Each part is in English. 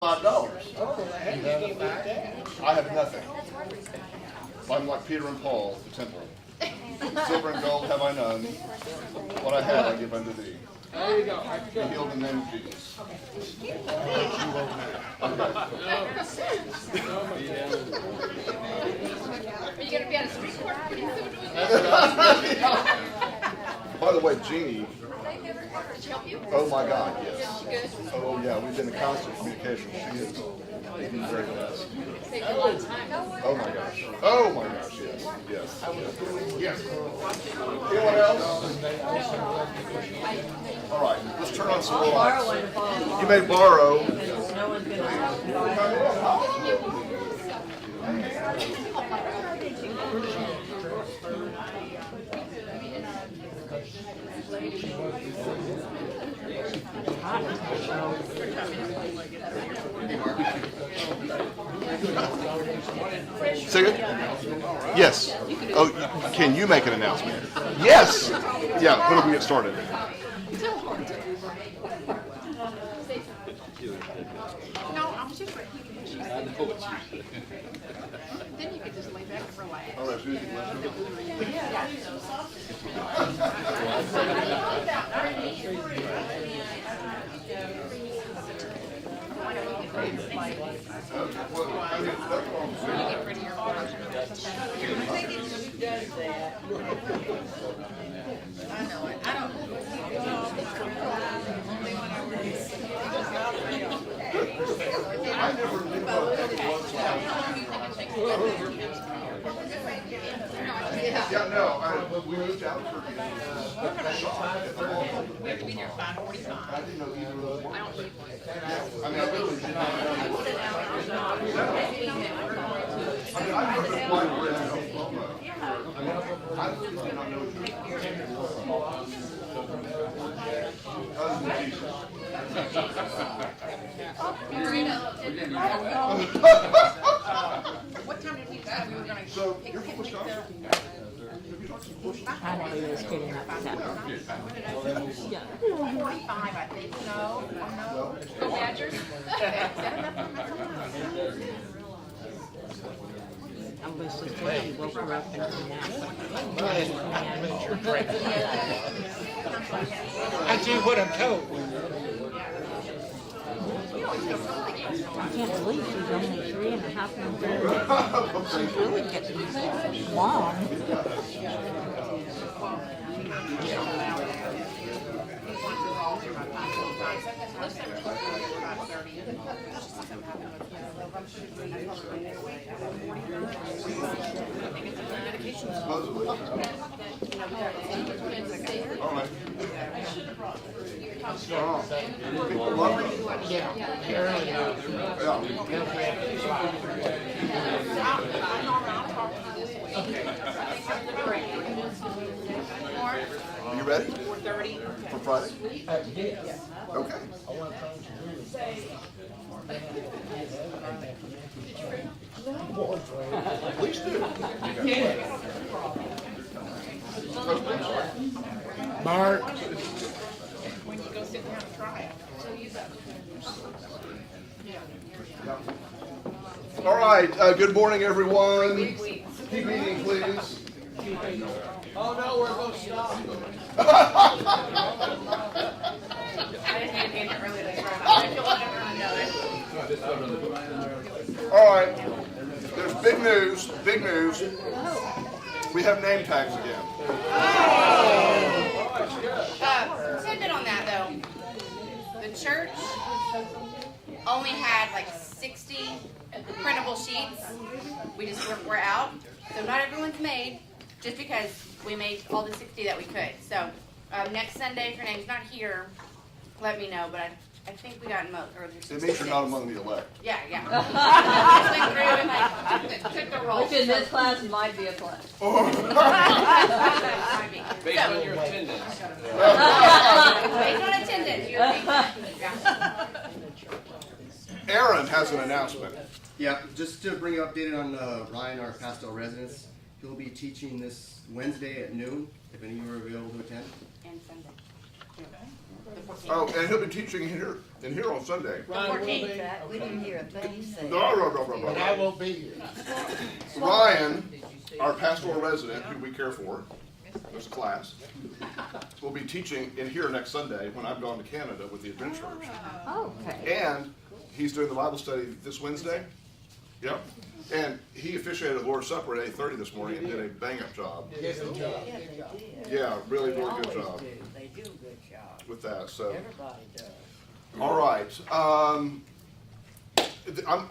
$5. Oh, I have nothing. I'm like Peter and Paul at the temple. Silver and gold have I none. What I have I give unto thee. there you go. Be healed in the name of Jesus. Are you going to be on a street corner? By the way, Jeannie, Did she help you? oh my God, yes. Good. Oh yeah, we've been in constant communication. She is the very best. Saved a lot of time. Oh my gosh. Oh my gosh, yes. Yes. Yes. Anyone else? All right, let's turn on some lights. You may borrow. No one's gonna. Say it. Yes. Oh, can you make an announcement? Yes. Yeah. When do we get started? No, I was just ready. Then you could just lay back and relax. All right, Susie, let's do it. Get rid of your water. I know it. I don't. I never knew what it was. Yeah, no, we moved out for We have to be there at 5:45. I didn't know either of those were. I don't need one. I mean, I really did not know. I mean, I heard of one where in Oklahoma. I really did not know What time did we decide we were going to So, take you're a from picnic? Wisconsin? Have you talked to Wilshire? I know he was kidding about that. Yeah. 45, I think. No. No. Go Badgers. I was just thinking he woke her up and came out. I do what I'm told. I can't believe she's only 3.5 months old. She's really getting long. Supposedly. All right. People love it. Yeah, Carol, Yeah. Are you ready? 4:30. For Friday? yes. Okay. Please do. Mark, When you go sit down and try it. All right. Good morning, everyone. Keep eating, please. oh no, we're going to stop. I didn't need to hand it earlier this time. I feel like everyone knows it. All right. There's big news. Big news. We have name tags again. Tidbit on that though, the church only had like 60 printable sheets. We just we're out, so not everyone's made. Just because we made all the 60 that we could. So next Sunday, if your name's not here, let me know. But I think we got most. Or there's It means you're not among the elect. Yeah. I just went through and took the roll. Which in this class might be a plus. Based on your attendance. Based on attendance, you're yeah. Aaron has an announcement. Yeah, just to bring you updated on Ryan, our pastoral residence. He'll be teaching this Wednesday at noon, if any of you are available to attend. And Sunday. Oh, and he'll be teaching in here on Sunday. Ryan will be. We didn't hear a thing he said. No. But I won't be here. Ryan, our pastoral resident, who we care for, there's a class, will be teaching in here next Sunday when I've gone to Canada with the Adventurers. Okay. And he's doing the Bible study this Wednesday. Yep. And he officiated the Lord's Supper at 8:30 this morning and did a bang-up job. Yes, good job. Yeah, they did. Yeah, really, They really good always job do. They do a good job. with that. So, Everybody does. all right.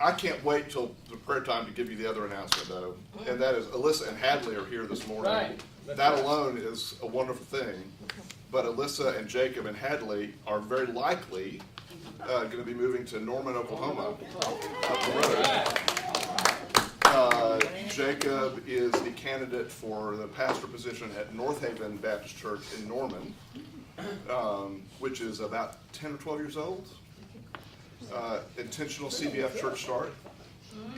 I can't wait till the prayer time to give you the other announcement, though. And that is Alyssa and Hadley are here this morning. Right. That alone is a wonderful thing. But Alyssa and Jacob and Hadley are very likely going to be moving to Norman, Oklahoma, up the road. Jacob is the candidate for the pastor position at North Haven Baptist Church in Norman, which is about 10 or 12 years old. Intentional CBF church start.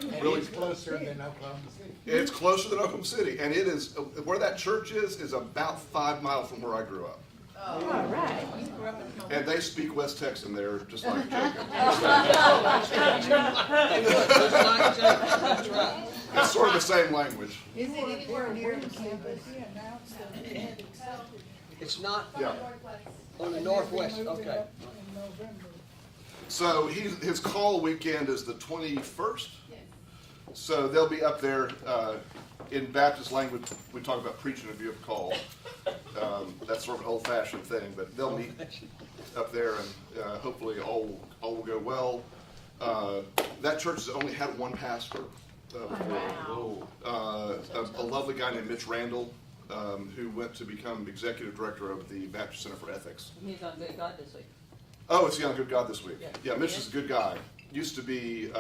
And Really, it's closer than Oklahoma City. it's closer than Oklahoma City, and it is where that church is about 5 miles from where I grew up. All right. And they speak West Texan there, just like Jacob. It's sort of the same language. Is it anywhere near the campus? It's not Yeah. on the northwest, okay. So his call weekend is the 21st. So they'll be up there in Baptist language. We talk about preaching if you have a call. That's sort of an old-fashioned thing, but they'll meet up there, and hopefully all will go well. That church has only had one pastor before. A lovely guy named Mitch Randall, who went to become executive director of the Baptist Center for Ethics. He's on Good God this week. Oh, it's Young Good God this week. Yeah, Mitch is a good guy. Used to be,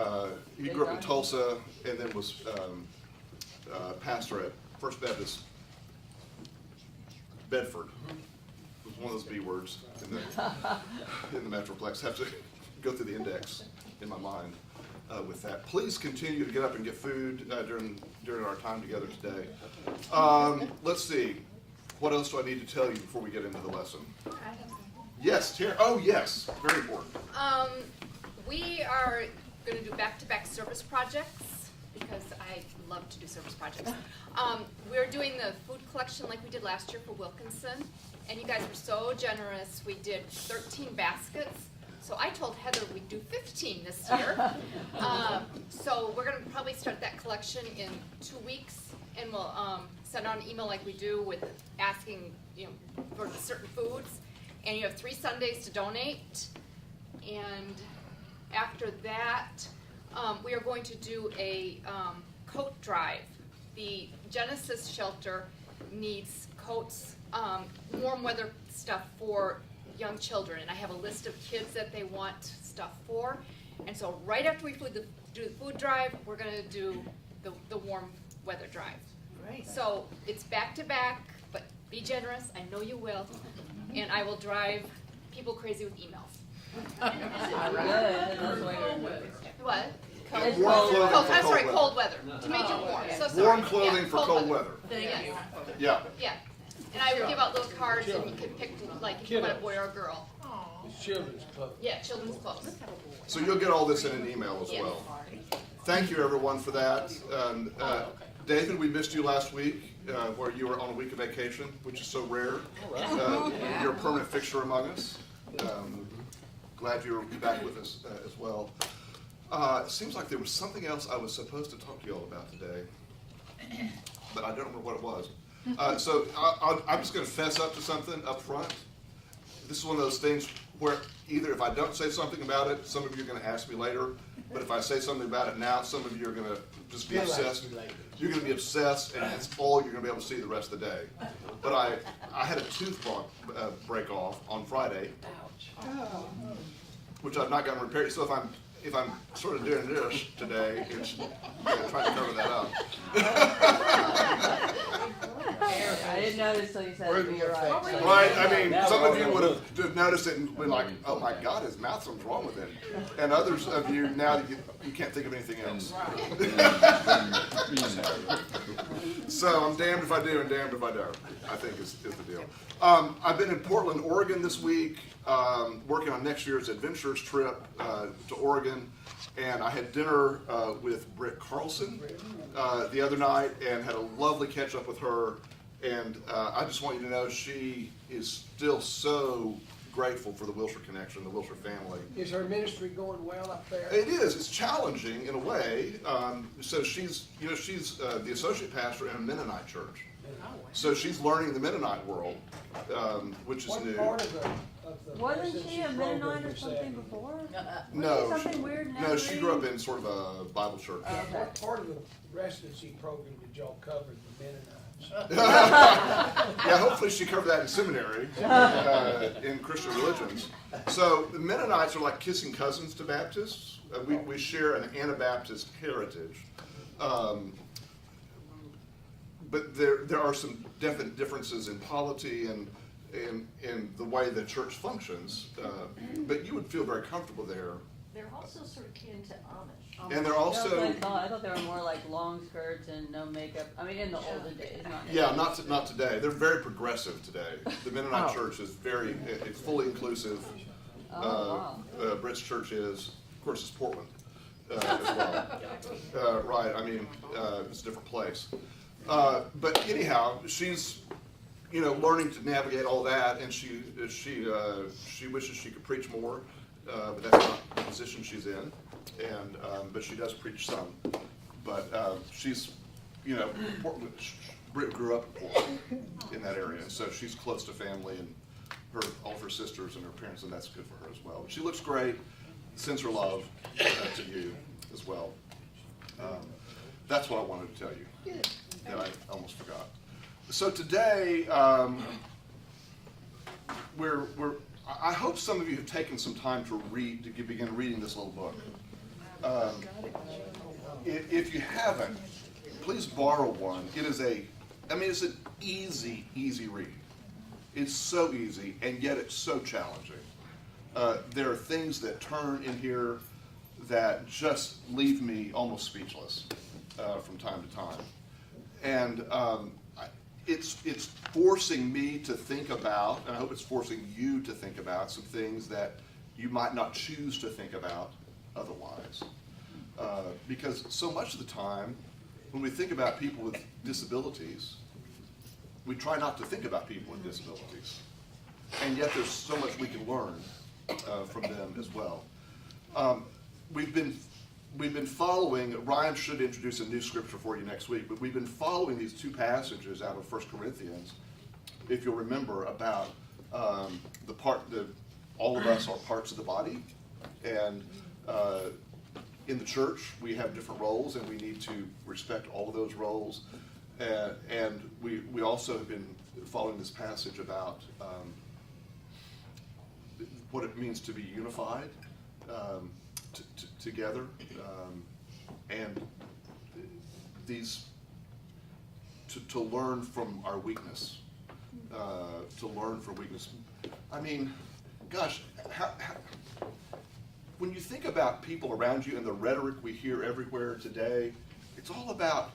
he grew up in Tulsa and then was pastor at First Baptist Bedford. It was one of those B words in the Metroplex. Have to go through the index in my mind with that. Please continue to get up and get food during our time together today. Let's see. What else do I need to tell you before we get into the lesson? Yes, Terry. Oh, yes. Very important. We are going to do back-to-back service projects because I love to do service projects. We're doing the food collection like we did last year for Wilkinson, and you guys were so generous. We did 13 baskets, so I told Heather we'd do 15 this year. So we're going to probably start that collection in 2 weeks, and we'll send out an email like we do with asking, for certain foods. And you have 3 Sundays to donate. And after that, we are going to do a coat drive. The Genesis shelter needs coats, warm weather stuff for young children. And I have a list of kids that they want stuff for. And so right after we do the food drive, we're going to do the warm weather drive. Great. So it's back to back, but be generous. I know you will. And I will drive people crazy with emails. What? Warm clothing for I'm sorry, cold cold weather. To make it warm. So sorry. Warm clothing Yeah, for cold weather. Yes. Yeah. Yeah. And I will give out little cards and you can pick, like, if you want a boy or a girl. It's children's club. Yeah, children's clothes. So you'll get all this in an email as Yes. well. Thank you, everyone, for that. David, we missed you last week where you were on a week of vacation, which is so rare. You're a permanent fixture among us. Glad you're back with us as well. It seems like there was something else I was supposed to talk to you all about today, but I don't remember what it was. So I'm just going to fess up to something up front. This is one of those things where either if I don't say something about it, some of you are going to ask me later, but if I say something about it now, some of you are going to just be obsessed. You're going to be obsessed, and it's all you're going to be able to see the rest of the day. But I had a tooth break off on Friday, which I've not gotten repaired. So if I'm sort of doing this today, it's trying to cover that up. I didn't notice till you said it, but you're right. Right, I mean, some of you would have just noticed it and been like, oh my God, his mouth, something's wrong with it. And others of you, now you can't think of anything else. So I'm damned if I do and damned if I don't, I think is the deal. I've been in Portland, Oregon this week, working on next year's adventures trip to Oregon. And I had dinner with Britt Carlson the other night and had a lovely catch up with her. And I just want you to know she is still so grateful for the Wilshire connection, the Wilshire family. Is her ministry going well up there? It is. It's challenging in a way. So she's the associate pastor in a Mennonite church. So she's learning the Mennonite world, which is What new. part of the Wasn't residency she a program Mennonite or is something that? before? No, something weird in no, she Evergreen? grew up in sort of a Bible church. What part of the residency program did y'all cover the Mennonites? Yeah, hopefully she covered that in seminary, in Christian religions. So the Mennonites are like kissing cousins to Baptists. We share an Anabaptist heritage. But there are some definite differences in polity and in the way the church functions. But you would feel very comfortable there. They're also sort of kin to Amish. And they're That's what also, I thought they were more like long skirts and no makeup. I mean, in the olden days, not now. yeah, not today. They're very progressive today. The Mennonite church is it's fully inclusive. Oh, wow. Britt's church is, of course, it's Portland as well. Right, I mean, it's a different place. But anyhow, she's, learning to navigate all that, and she wishes she could preach more, but that's not the position she's in. And but she does preach some. But she's, Portland. Britt grew up in Portland, in that area, so she's close to family and all of her sisters and her parents, and that's good for her as well. But she looks great. Sends her love to you as well. That's what I wanted to tell you. That I almost forgot. So today, I hope some of you have taken some time to begin reading this little book. If you haven't, please borrow one. It's an easy read. It's so easy, and yet it's so challenging. There are things that turn in here that just leave me almost speechless from time to time. And it's forcing me to think about, and I hope it's forcing you to think about, some things that you might not choose to think about otherwise. Because so much of the time, when we think about people with disabilities, we try not to think about people with disabilities. And yet there's so much we can learn from them as well. We've been following, Ryan should introduce a new scripture for you next week, but we've been following these two passages out of 1 Corinthians, if you'll remember, about all of us are parts of the body, and in the church we have different roles, and we need to respect all of those roles. And we also have been following this passage about what it means to be unified together, and these to learn from our weakness, to learn from weakness. I mean, gosh, when you think about people around you and the rhetoric we hear everywhere today, it's all about,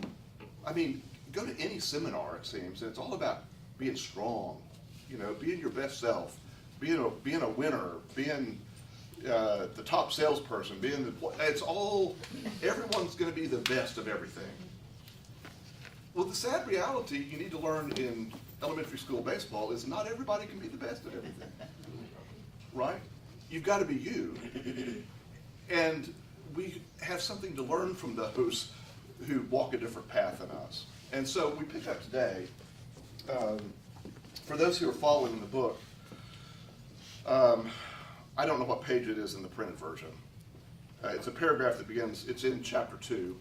go to any seminar, it seems, and it's all about being strong, being your best self, being a winner, being the top salesperson, everyone's going to be the best of everything. Well, the sad reality you need to learn in elementary school baseball is not everybody can be the best at everything, right? You've got to be you. And we have something to learn from those who walk a different path than us. And so we pick up today, for those who are following the book, I don't know what page it is in the printed version. It's a paragraph that begins, it's in chapter 2.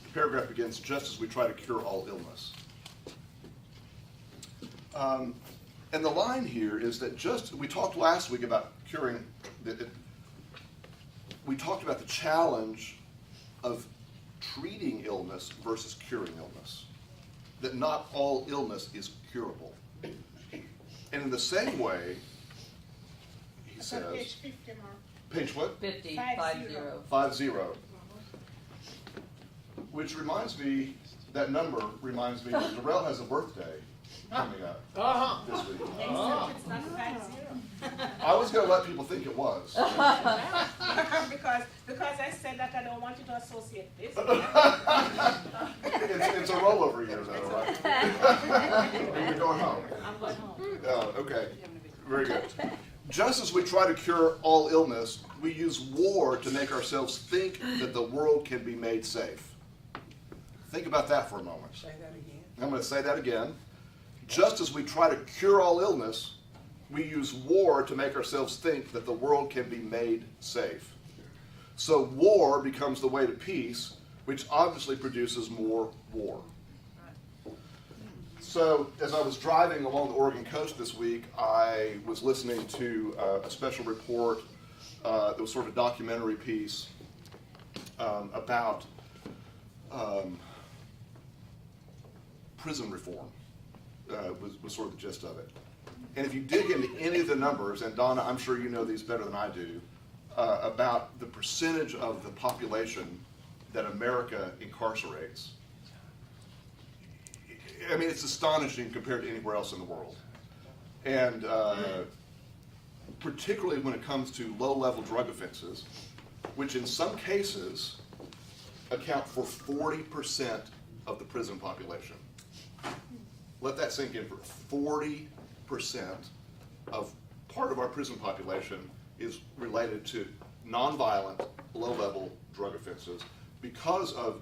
The paragraph begins, just as we try to cure all illness. And the line here is that we talked last week about curing, we talked about the challenge of treating illness versus curing illness. that not all illness is curable. And in the same way, he says, Page 50, Mark. page what? 50, 50. Which reminds me, that number reminds me that Darrell has a birthday coming up this week. It's not 50. I was going to let people think it was. Because I said that I don't want you to associate this. It's a rollover year though, right? You're going home. I'm going home. Oh, okay. Very good. Just as we try to cure all illness, we use war to make ourselves think that the world can be made safe. Think about that for a moment. Say that again. I'm going to say that again. Just as we try to cure all illness, we use war to make ourselves think that the world can be made safe. So war becomes the way to peace, which obviously produces more war. So as I was driving along the Oregon coast this week, I was listening to a special report that was sort of a documentary piece about prison reform, was sort of the gist of it. And if you dig into any of the numbers, and Donna, I'm sure you know these better than I do, about the percentage of the population that America incarcerates, I mean, it's astonishing compared to anywhere else in the world. And particularly when it comes to low-level drug offenses, which in some cases account for 40% of the prison population. Let that sink in for 40% of part of our prison population is related to nonviolent, low-level drug offenses because of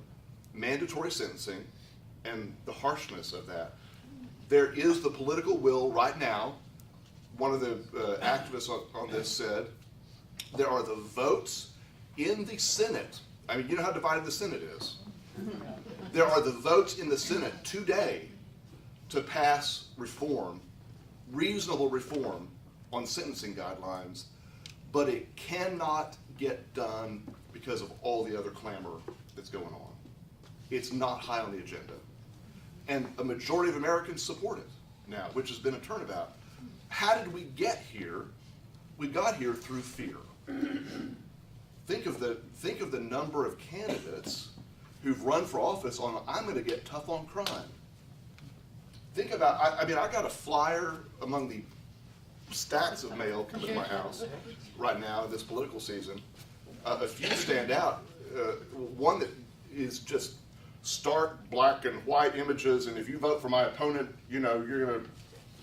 mandatory sentencing and the harshness of that. There is the political will right now. One of the activists on this said, there are the votes in the Senate. I mean, you know how divided the Senate is. There are the votes in the Senate today to pass reform, reasonable reform on sentencing guidelines, but it cannot get done because of all the other clamor that's going on. It's not high on the agenda. And a majority of Americans support it now, which has been a turnabout. How did we get here? We got here through fear. Think of the number of candidates who've run for office on, I'm going to get tough on crime. Think about, I mean, I got a flyer among the stacks of mail coming to my house right now in this political season. A few stand out. One that is just stark black and white images, and if you vote for my opponent, you know,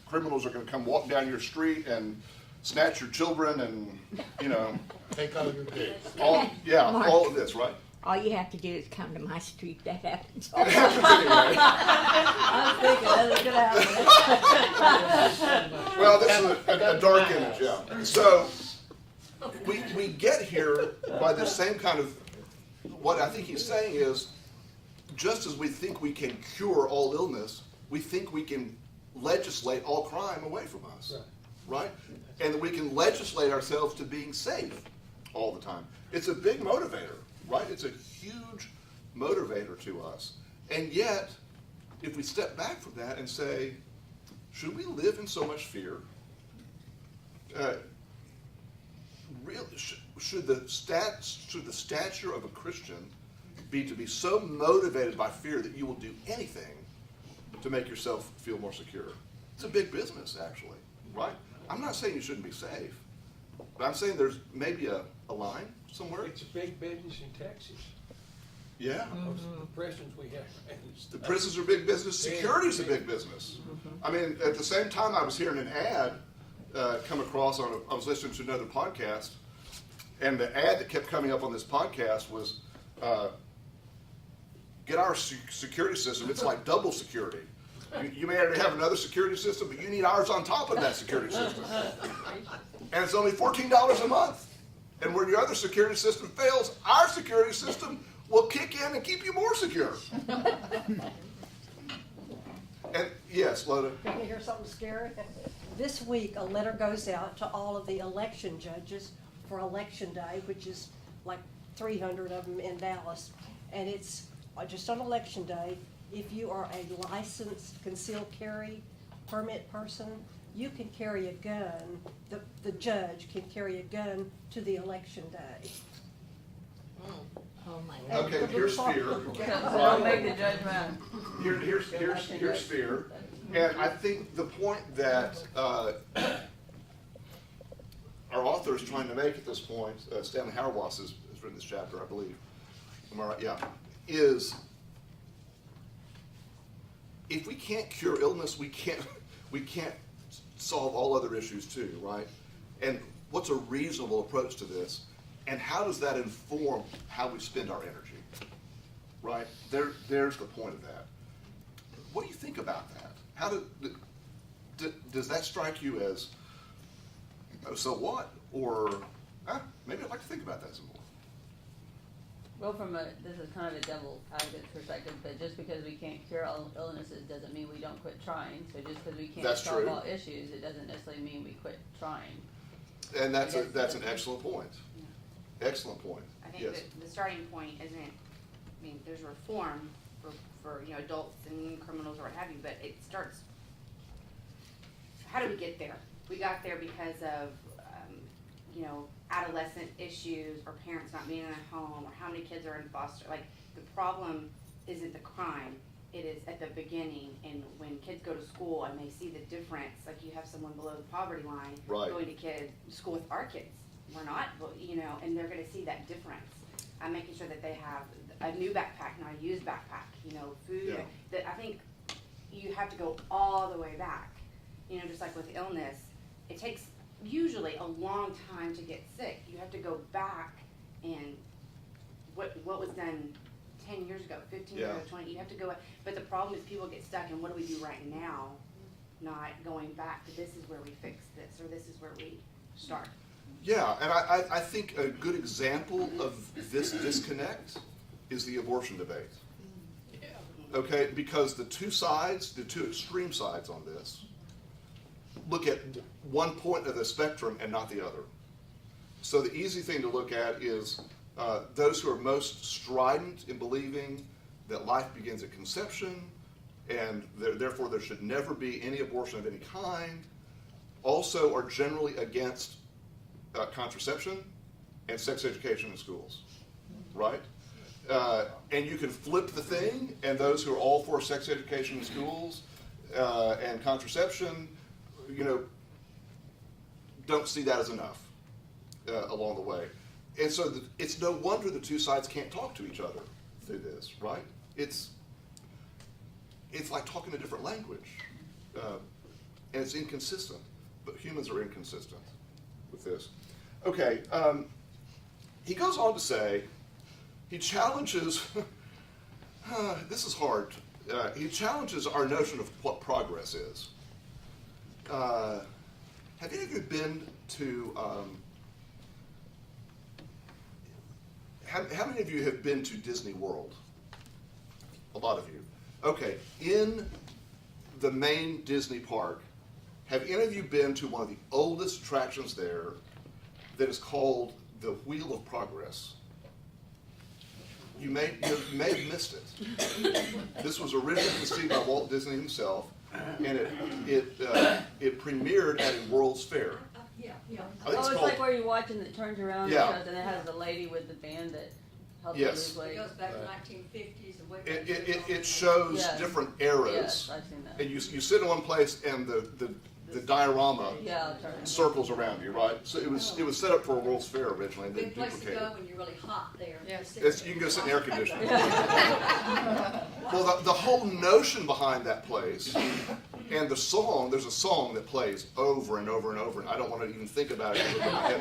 criminals are going to come walk down your street and snatch your children and, you know. Take all your kids. Mark. All of this, right? All you have to do is come to my street. That happens. It happens anyway. I'm thinking that's gonna happen. Well, this is a dark image, yeah. So we get here by the same kind of, what I think he's saying is, just as we think we can cure all illness, we think we can legislate all crime away from us, right? And that we can legislate ourselves to being safe all the time. It's a big motivator, right? It's a huge motivator to us. And yet, if we step back from that and say, should we live in so much fear? Really, should the stature of a Christian be to be so motivated by fear that you will do anything to make yourself feel more secure? It's a big business, actually, right? I'm not saying you shouldn't be safe, but I'm saying there's maybe a line somewhere. It's a big business in Texas. Yeah. The prisons we have. The prisons are big business. Security's a big business. I mean, at the same time, I was hearing an ad come across I was listening to another podcast, and the ad that kept coming up on this podcast was, get our security system. It's like double security. You may already have another security system, but you need ours on top of that security system. And it's only $14 a month. And when your other security system fails, our security system will kick in and keep you more secure. And yes, Loda. Can you hear something scary? This week, a letter goes out to all of the election judges for Election Day, which is like 300 of them in Dallas. And it's just on Election Day, if you are a licensed concealed carry permit person, you can carry a gun, the judge can carry a gun to the election day. Oh, my God. Okay, here's fear. So don't make the judge mad. Here's fear. And I think the point that our author is trying to make at this point, Stanley Hauerwas has written this chapter, I believe. Am I right? Yeah. Is if we can't cure illness, we can't solve all other issues too, right? And what's a reasonable approach to this? And how does that inform how we spend our energy? Right? There's the point of that. What do you think about that? How does that strike you as, oh, so what? Or maybe I'd like to think about that some more. Well, this is kind of a devil advocate perspective, but just because we can't cure all illnesses doesn't mean we don't quit trying. So just because we can't That's solve true. all issues, it doesn't necessarily mean we quit trying. And that's an excellent point. Excellent point. I think Yes. that the starting point isn't, I mean, there's reform for adults and criminals or what have you, but it starts, how do we get there? We got there because of, adolescent issues or parents not being in a home or how many kids are in foster. Like, the problem isn't the crime. It is at the beginning, and when kids go to school and they see the difference, like you have someone below the poverty line Right. going to school with our kids. We're not, and they're gonna see that difference. I'm making sure that they have a new backpack, not a used backpack, food. Yeah. That I think you have to go all the way back. Just like with illness, it takes usually a long time to get sick. You have to go back and what was done 10 years ago, 15 years ago, 20, you have to go, but the problem is people get stuck in what do we do right now, not going back to this is where we fix this, or this is where we start. Yeah, and I think a good example of this disconnect is the abortion debate. Okay, because the two extreme sides on this, look at one point of the spectrum and not the other. So the easy thing to look at is those who are most strident in believing that life begins at conception and therefore there should never be any abortion of any kind, also are generally against contraception and sex education in schools, right? And you can flip the thing, and those who are all for sex education in schools and contraception, don't see that as enough along the way. And so it's no wonder the two sides can't talk to each other through this, right? It's like talking a different language. And it's inconsistent, but humans are inconsistent with this. Okay, he goes on to say, he challenges, this is hard, he challenges our notion of what progress is. Have any of you been to, how many of you have been to Disney World? A lot of you. Okay, in the main Disney park, have any of you been to one of the oldest attractions there that is called the Wheel of Progress? You may have missed it. This was originally conceived by Walt Disney himself, and it premiered at a World's Fair. Yeah. I think It's called, like where you're watching that turns around Yeah. and it has the lady with the band that helps Yes. you lose weight. back to 1950s and way it shows Yes. different eras, Yes, I've seen that. and you sit in one place, and the diorama Yeah, I'll turn it. circles around you, right? So it was set up for a World's Fair originally, and then Good place to duplicated. go when you're really hot there. Yes. You can go sit in air conditioning. Well, the whole notion behind that place, and there's a song that plays over and over and over, and I don't want to even think about it. In my head.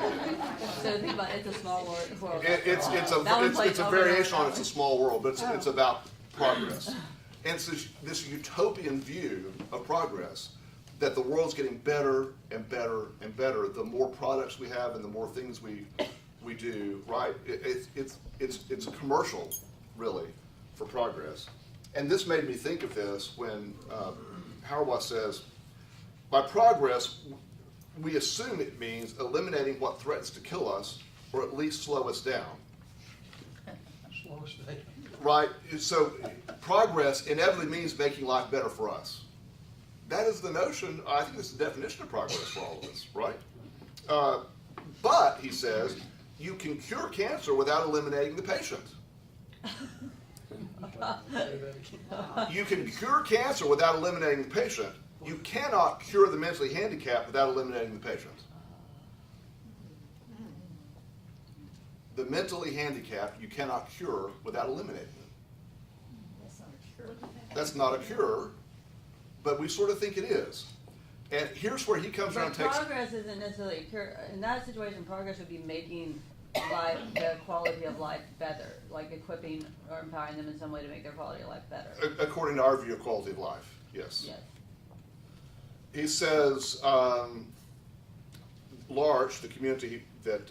So think about It's a Small World. It's That one plays a over and variation over on and It's a Small World, but it's about progress. And it's this utopian view of progress, that the world's getting better and better and better the more products we have and the more things we do, right? It's a commercial, really, for progress. And this made me think of this when Hauerwas says, by progress, we assume it means eliminating what threatens to kill us or at least slow us down. Slow us down. right? So progress inevitably means making life better for us. That is the notion. I think it's the definition of progress for all of us, right? But, he says, you can cure cancer without eliminating the patient. You can cure cancer without eliminating the patient. You cannot cure the mentally handicapped without eliminating the patient. The mentally handicapped you cannot cure without eliminating them. That's not a cure, but we sort of think it is. And here's where he comes around But and takes... progress isn't necessarily a cure. In that situation, progress would be making life, the quality of life better, like equipping or empowering them in some way to make their quality of life better. According to our view of quality of life, yes. Yes. He says, L'Arche, the community that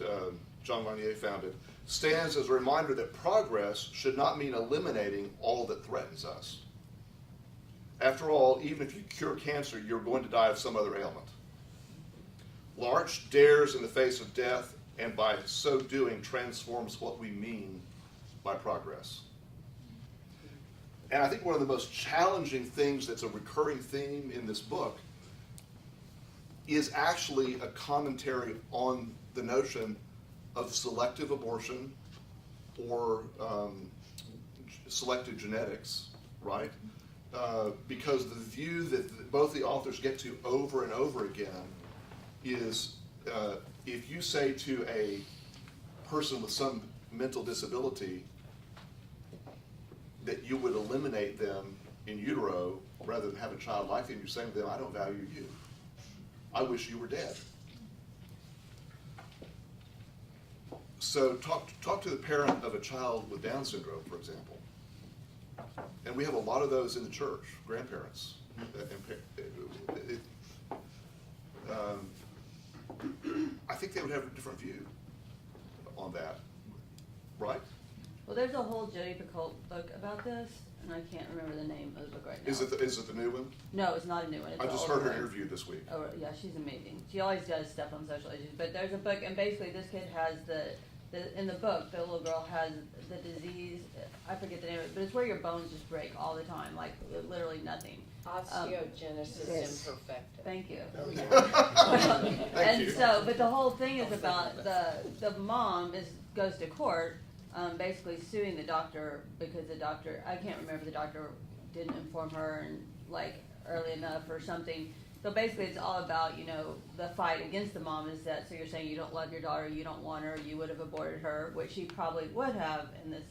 John Lanier founded, stands as a reminder that progress should not mean eliminating all that threatens us. After all, even if you cure cancer, you're going to die of some other ailment. L'Arche dares in the face of death, and by so doing transforms what we mean by progress. And I think one of the most challenging things that's a recurring theme in this book is actually a commentary on the notion of selective abortion or selective genetics, right? Because the view that both the authors get to over and over again is if you say to a person with some mental disability that you would eliminate them in utero rather than have a child like them, you're saying to them, I don't value you. I wish you were dead. So talk to the parent of a child with Down syndrome, for example. And we have a lot of those in the church, grandparents. I think they would have a different view on that, right? Well, there's a whole Jodi Picoult book about this, and I can't remember the name of the book right now. Is it the new one? No, it's not a new one. It's I an just older heard her one. interview this week. Oh, yeah, she's amazing. She always does stuff on social issues. But there's a book, and basically this kid has in the book, the little girl has the disease, I forget the name of it, but it's where your bones just break all the time, like literally nothing. Osteogenesis Yes. imperfecta. Thank you. Thank And you. so, but the whole thing is about the mom goes to court, basically suing the doctor because the doctor, I can't remember, the doctor didn't inform her and like early enough or something. So basically it's all about, the fight against the mom is that, so you're saying you don't love your daughter, you don't want her, you would have aborted her, which she probably would have in this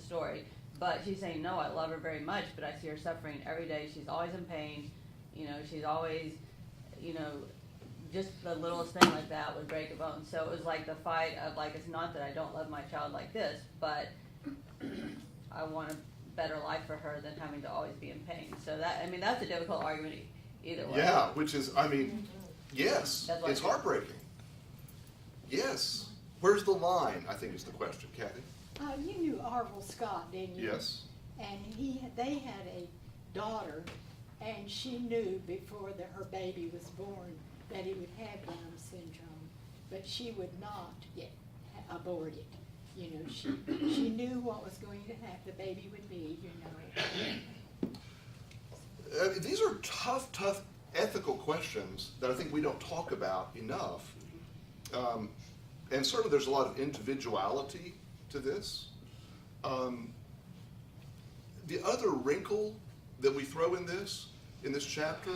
story. But she's saying, no, I love her very much, but I see her suffering every day. She's always in pain. She's always, just the littlest thing like that would break a bone. So it was like the fight of like, it's not that I don't love my child like this, but I want a better life for her than having to always be in pain. So that's a difficult argument either way. Yeah, which is, yes, That's what it's heartbreaking. Yes. Where's the line, I think is the question, Kathy. You knew Orville Scott, didn't you? Yes. And they had a daughter, and she knew before her baby was born that he would have Down syndrome, but she would not get aborted. She knew what was going to happen. The baby would be, These are tough ethical questions that I think we don't talk about enough. And certainly there's a lot of individuality to this. The other wrinkle that we throw in this chapter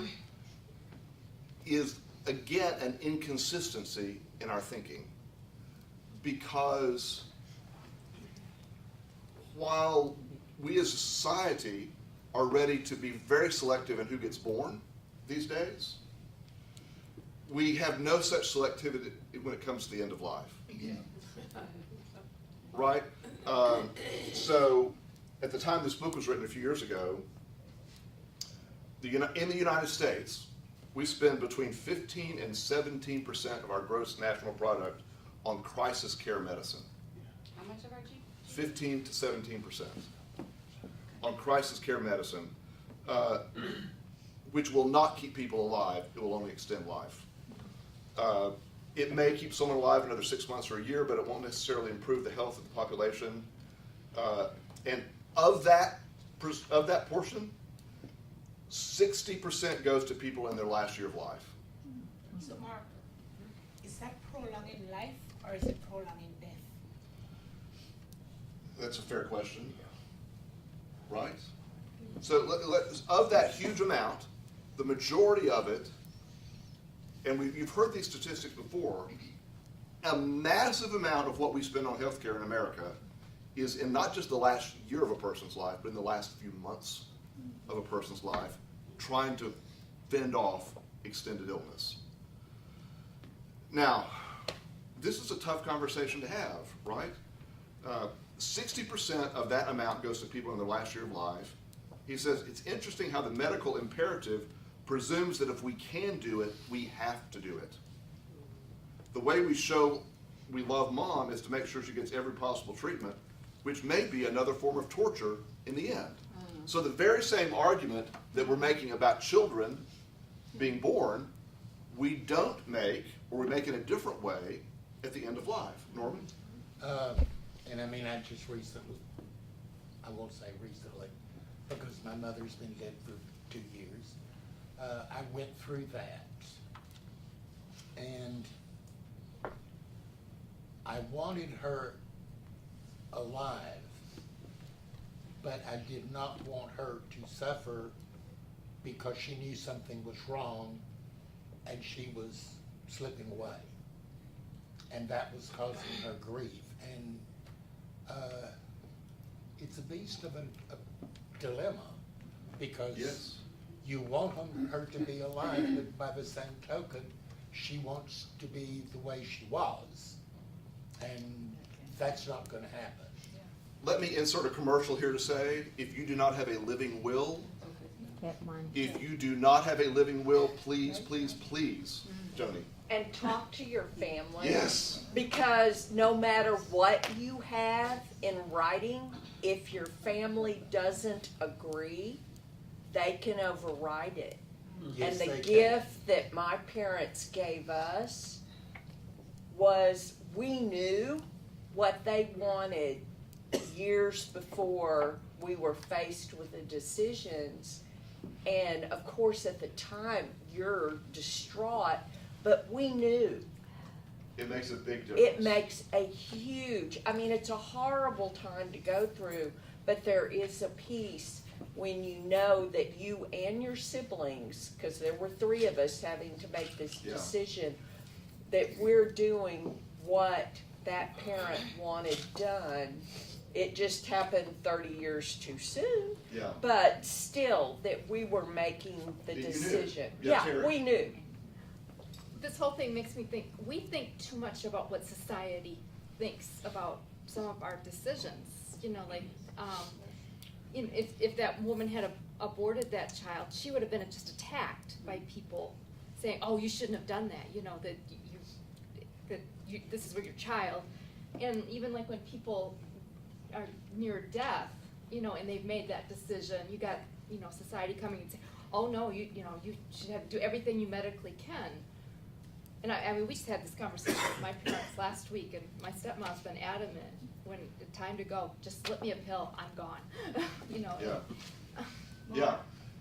is, again, an inconsistency in our thinking. Because while we as a society are ready to be very selective in who gets born these days, we have no such selectivity when it comes to the end of life. Yeah. Right? So, at the time this book was written a few years ago, in the United States, we spend between 15 and 17% of our gross national product on crisis care medicine. How much of our G? 15 to 17% on crisis care medicine, which will not keep people alive. It will only extend life. It may keep someone alive another 6 months or a year, but it won't necessarily improve the health of the population. And Of that portion, 60% goes to people in their last year of life. So Mark, is that prolonging life or is it prolonging death? That's a fair question, right? So of that huge amount, the majority of it, and you've heard these statistics before, a massive amount of what we spend on healthcare in America is in not just the last year of a person's life, but in the last few months of a person's life, trying to fend off extended illness. Now, this is a tough conversation to have, right? 60% of that amount goes to people in their last year of life. He says it's interesting how the medical imperative presumes that if we can do it, we have to do it. The way we show we love mom is to make sure she gets every possible treatment, which may be another form of torture in the end. So the very same argument that we're making about children being born, we don't make, or we make in a different way at the end of life. Norman? And I mean, I just recently, I won't say recently, because my mother's been dead for 2 years. I went through that. And I wanted her alive, but I did not want her to suffer because she knew something was wrong and she was slipping away. And that was causing her grief. And it's a beast of a dilemma, because Yes. you want her to be alive, but by the same token, she wants to be the way she was. And that's not going to happen. Let me insert a commercial here to say, if you do not have a living will, if you do not have a living will, please, please, please, Joni. And talk to your family. Yes. Because no matter what you have in writing, if your family doesn't agree, they can override it. Yes, And the they can. gift that my parents gave us was, we knew what they wanted years before we were faced with the decisions. And of course, at the time, you're distraught, but we knew. It makes a big difference. It makes a huge, I mean, it's a horrible time to go through, but there is a peace when you know that you and your siblings, because there were 3 of us having to make this decision, that we're doing what that parent wanted done. It just happened 30 years too soon. Yeah. But still, that we were making the You knew. decision. Yeah, Terry. We knew. This whole thing makes me think, we think too much about what society thinks about some of our decisions. You know, like, you know, if that woman had aborted that child, she would have been just attacked by people saying, oh, you shouldn't have done that, you know, that this is with your child. And even like when people are near death, you know, and they've made that decision, you got, you know, society coming and saying, oh no, you know, you should have to do everything you medically can. And I mean, we just had this conversation with my parents last week, and my stepmom's been adamant, when it's time to go, just slip me a pill, I'm gone. You know. Yeah. Yeah.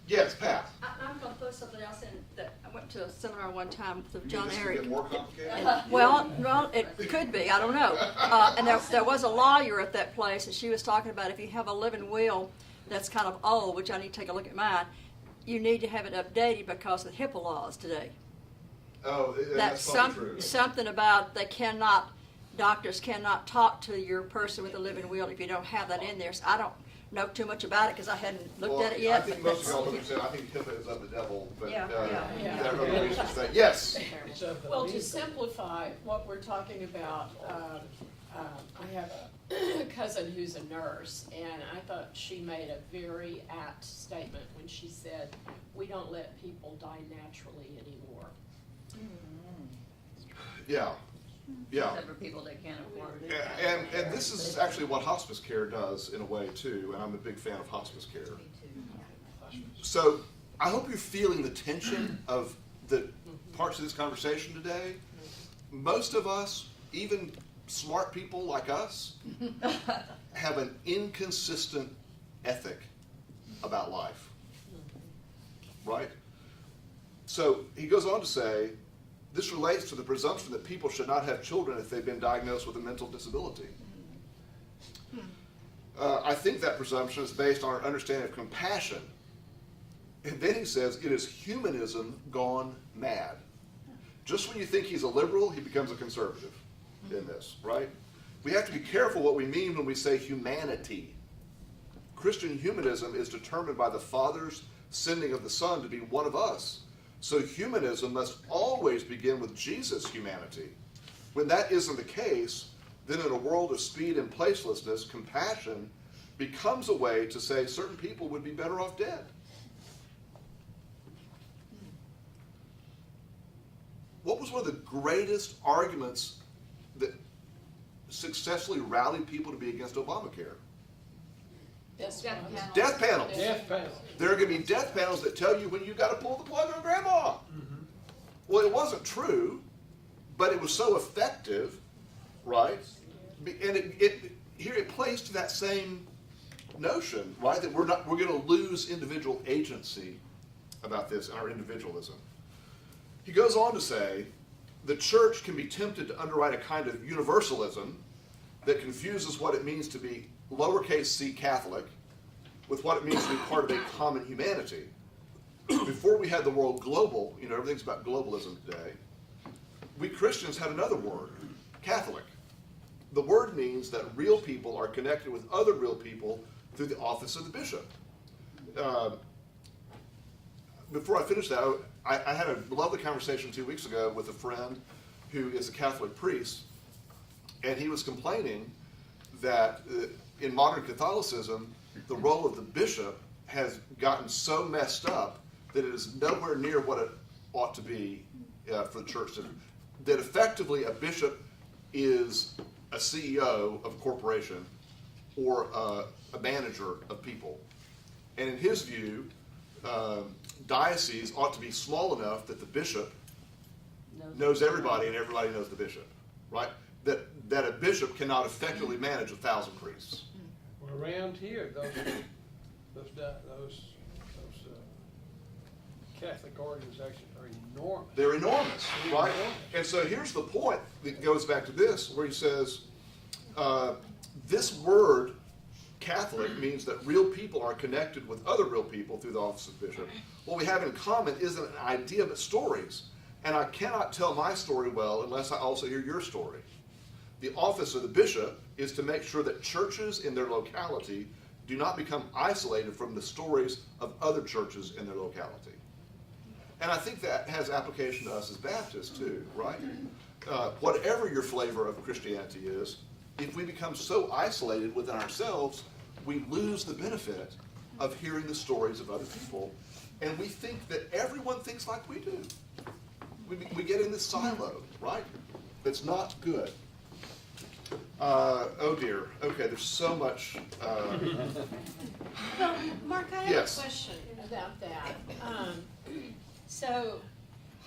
Yes, Pat. I'm going to put something else in that I went to a seminar one time with You John mean this Eric. could get more complicated? And, well, it could be. I don't know. And there was a lawyer at that place, and she was talking about if you have a living will that's kind of old, which I need to take a look at mine, you need to have it updated because of the HIPAA laws today. Oh, that's probably true. Something about doctors cannot talk to your person with a living will if you don't have that in there. So I don't know too much about it because I hadn't looked at it yet. I think most of y'all understand. I think HIPAA is of the devil, but Yeah. there are other reasons for that. Yes. Well, to simplify what we're talking about, I have a cousin who's a nurse, and I thought she made a very apt statement when she said, we don't let people die naturally anymore. Yeah. Yeah. Except for people that can't afford it. And this is actually what hospice care does in a way too, and I'm a big fan of hospice care. So I hope you're feeling the tension of the parts of this conversation today. Most of us, even smart people like us, have an inconsistent ethic about life. Right? So he goes on to say, this relates to the presumption that people should not have children if they've been diagnosed with a mental disability. I think that presumption is based on our understanding of compassion. And then he says, it is humanism gone mad. Just when you think he's a liberal, he becomes a conservative in this, right? We have to be careful what we mean when we say humanity. Christian humanism is determined by the Father's sending of the Son to be one of us. So humanism must always begin with Jesus' humanity. When that isn't the case, then in a world of speed and placelessness, compassion becomes a way to say certain people would be better off dead. What was one of the greatest arguments that successfully rallied people to be against Obamacare? Death panels. Death panels. Death panel. There are going to be death panels that tell you when you got to pull the plug on grandma. Well, it wasn't true, but it was so effective, right? And it plays to that same notion, right? That we're going to lose individual agency about this and our individualism. He goes on to say, the church can be tempted to underwrite a kind of universalism that confuses what it means to be lowercase c Catholic with what it means to be part of a common humanity. Before we had the world global, everything's about globalism today, we Christians had another word, Catholic. The word means that real people are connected with other real people through the office of the bishop. Before I finish that, I had a lovely conversation 2 weeks ago with a friend who is a Catholic priest, and he was complaining that in modern Catholicism, the role of the bishop has gotten so messed up that it is nowhere near what it ought to be for the church. That effectively a bishop is a CEO of a corporation or a manager of people. And in his view, diocese ought to be small enough that the bishop knows everybody and everybody knows the bishop, right? That a bishop cannot effectively manage 1,000 priests. Well, around here, those Catholic organizations are enormous. They're enormous, right? And so here's the point that goes back to this, where he says, this word, Catholic, means that real people are connected with other real people through the office of bishop. What we have in common isn't an idea, but stories. And I cannot tell my story well unless I also hear your story. The office of the bishop is to make sure that churches in their locality do not become isolated from the stories of other churches in their locality. And I think that has application to us as Baptists too, right? Whatever your flavor of Christianity is, if we become so isolated within ourselves, we lose the benefit of hearing the stories of other people. And we think that everyone thinks like we do. We get in this silo, right? That's not good. Oh dear. Okay, there's so much. Well, Mark, I have Yes. a question about that. So,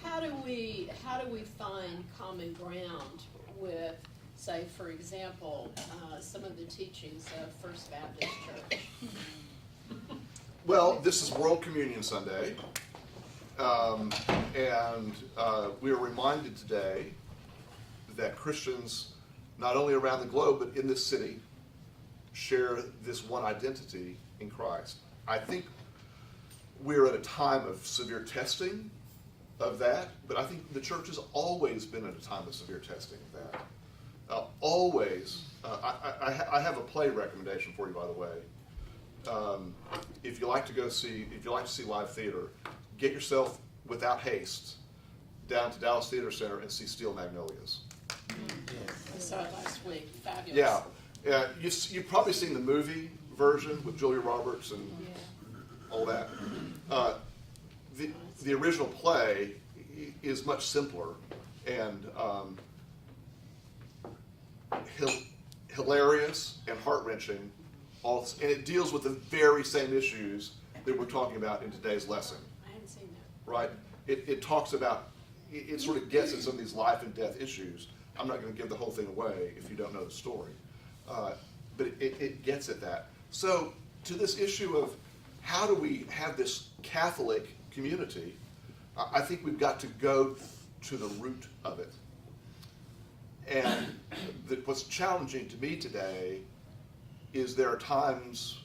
how do we find common ground with, say, for example, some of the teachings of First Baptist Church? Well, this is World Communion Sunday, and we are reminded today that Christians, not only around the globe, but in this city, share this one identity in Christ. I think we're at a time of severe testing of that, but I think the church has always been at a time of severe testing of that. Always. I have a play recommendation for you, by the way. If you like to see live theater, get yourself without haste down to Dallas Theater Center and see Steel Magnolias. I saw it last week. Fabulous. Yeah. You've probably seen the movie version with Julia Roberts and all that. The original play is much simpler and hilarious and heart-wrenching, and it deals with the very same issues that we're talking about in today's lesson. I haven't seen that. Right? It talks about, it sort of gets at some of these life and death issues. I'm not going to give the whole thing away if you don't know the story. But it gets at that. So to this issue of how do we have this Catholic community, I think we've got to go to the root of it. And what's challenging to me today is there are times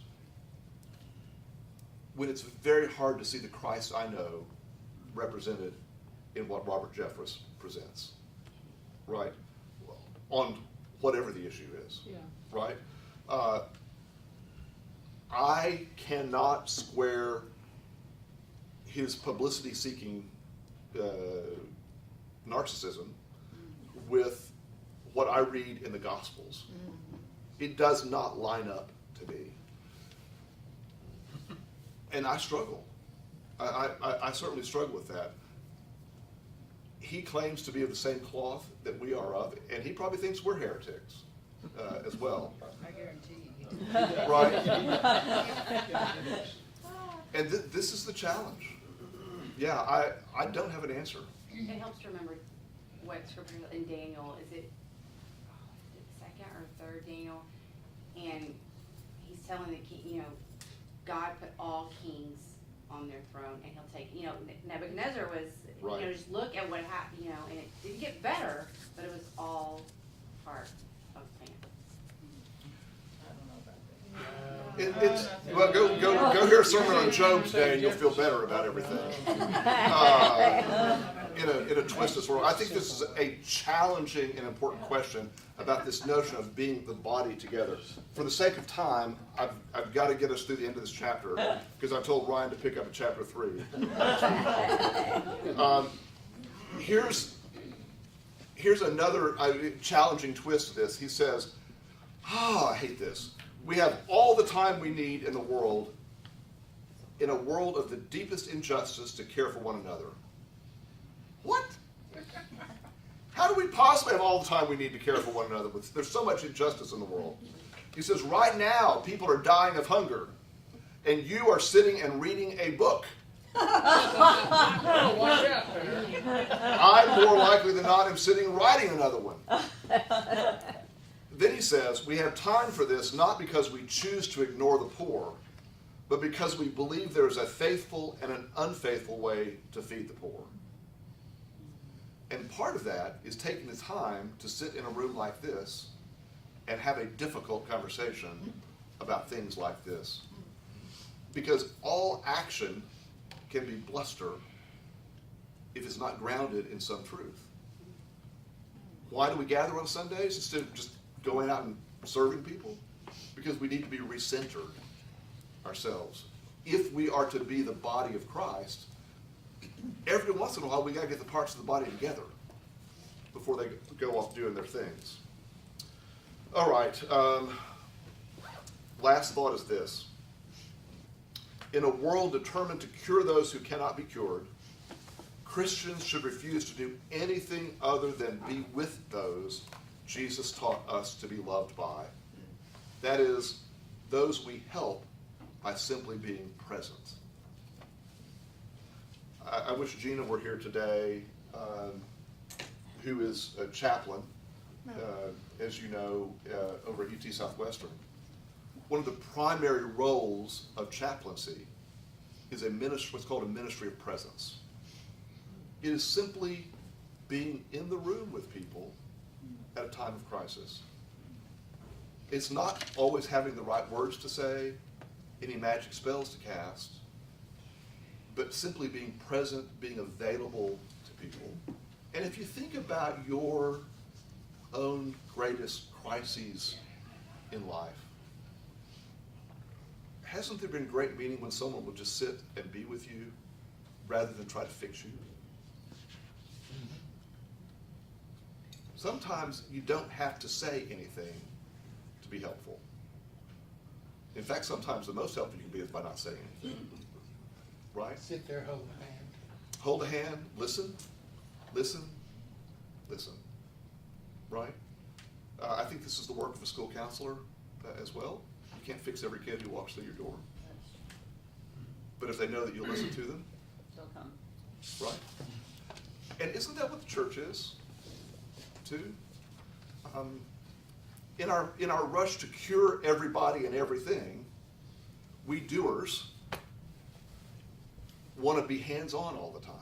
when it's very hard to see the Christ I know represented in what Robert Jeffress presents, right? On whatever the issue is, right? I cannot square his publicity-seeking narcissism with what I read in the Gospels. It does not line up to me. And I struggle. I certainly struggle with that. He claims to be of the same cloth that we are of, and he probably thinks we're heretics as well. I guarantee you. Right? And this is the challenge. Yeah, I don't have an answer. It helps to remember what scripture in Daniel, is it second or third Daniel? And he's telling the king, God put all kings on their throne, and he'll take, Nebuchadnezzar was, Right. just look at what happened, and it didn't get better, but it was all part of the plan. Well, go hear a sermon on Job today, and you'll feel better about everything. In a twist of world, I think this is a challenging and important question about this notion of being the body together. For the sake of time, I've got to get us through the end of this chapter because I told Ryan to pick up at chapter 3. Here's another challenging twist to this. He says, I hate this. We have all the time we need in the world, in a world of the deepest injustice, to care for one another. What? How do we possibly have all the time we need to care for one another? There's so much injustice in the world. He says, right now, people are dying of hunger, and you are sitting and reading a book. I'm more likely than not am sitting writing another one. Then he says, we have time for this not because we choose to ignore the poor, but because we believe there is a faithful and an unfaithful way to feed the poor. And part of that is taking the time to sit in a room like this and have a difficult conversation about things like this. Because all action can be bluster if it's not grounded in some truth. Why do we gather on Sundays instead of just going out and serving people? Because we need to be recentered ourselves. If we are to be the body of Christ, every once in a while we got to get the parts of the body together before they go off doing their things. All right. Last thought is this. In a world determined to cure those who cannot be cured, Christians should refuse to do anything other than be with those Jesus taught us to be loved by. That is, those we help by simply being present. I wish Gina were here today, who is a chaplain, as you know, over at UT Southwestern. One of the primary roles of chaplaincy is what's called a ministry of presence. It is simply being in the room with people at a time of crisis. It's not always having the right words to say, any magic spells to cast, but simply being present, being available to people. And if you think about your own greatest crises in life, hasn't there been great meaning when someone will just sit and be with you rather than try to fix you? Sometimes you don't have to say anything to be helpful. In fact, sometimes the most helpful you can be is by not saying anything. Right? Sit there, hold a hand. Hold a hand, listen, listen, listen. Right? I think this is the work of a school counselor as well. You can't fix every kid who walks through your door. But if they know that you'll listen to them, They'll come. right? And isn't that what the church is, too? In our rush to cure everybody and everything, we doers want to be hands-on all the time.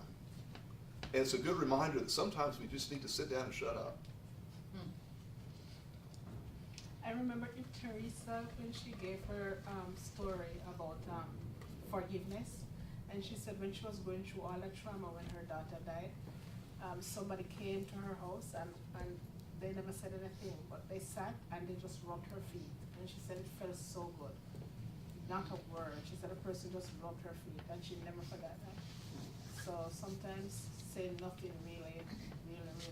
And it's a good reminder that sometimes we just need to sit down and shut up. I remember Teresa when she gave her story about forgiveness, and she said when she was going through all the trauma when her daughter died, somebody came to her house and they never said anything, but they sat and they just rubbed her feet, and she said it felt so good. Not a word. She said a person just rubbed her feet, and she never forgot that. So sometimes saying nothing really helps.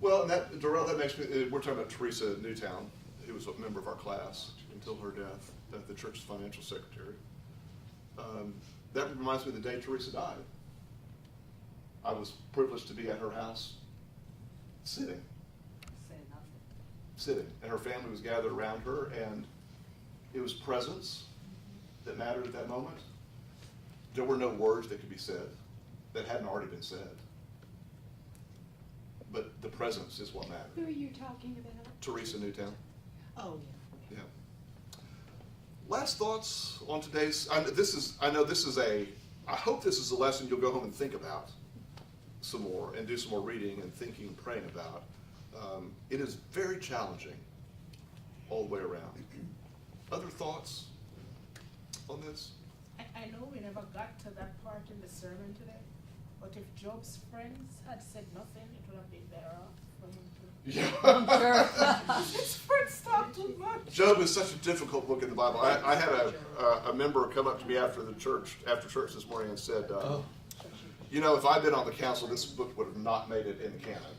Well, and that, Darrell, that makes me, we're talking about Teresa Newtown, who was a member of our class until her death, the church's financial secretary. That reminds me of the day Teresa died. I was privileged to be at her house, sitting, and her family was gathered around her, and it was presence that mattered at that moment. There were no words that could be said that hadn't already been said. But the presence is what mattered. Who are you talking about? Teresa Newtown. Oh, yeah. Yeah. Last thoughts on today's, I hope this is a lesson you'll go home and think about some more and do some more reading and thinking and praying about. It is very challenging all the way around. Other thoughts on this? I know we never got to that part in the sermon today, but if Job's friends had said nothing, it would have been better off for him to. Yeah. His friends talked too much. Job is such a difficult book in the Bible. I had a member come up to me after church this morning and said, you know, if I'd been on the council, this book would have not made it in the canon.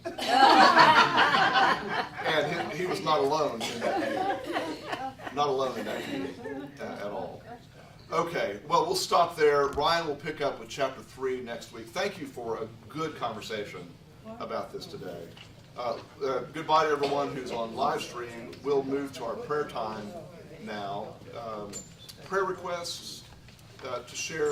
And he was not alone in that view. Not alone in that view at all. Okay, well, we'll stop there. Ryan will pick up with chapter 3 next week. Thank you for a good conversation about this today. Goodbye to everyone who's on live stream. We'll move to our prayer time now. Prayer requests to share.